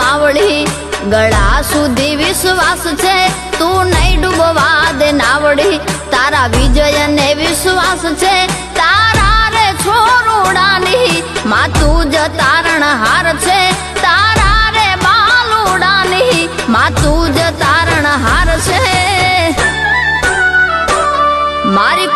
માવડી ગળા સુધી વિશ્વાસ છે તું નહીં ડૂબવા દે નાવડી તારા વિજય ને વિશ્વાસ છે તારા રે છોરુડાની માં તું જ તારણહાર છે તારા રે બાલુડાની માં તું જ તારણહાર છે મારી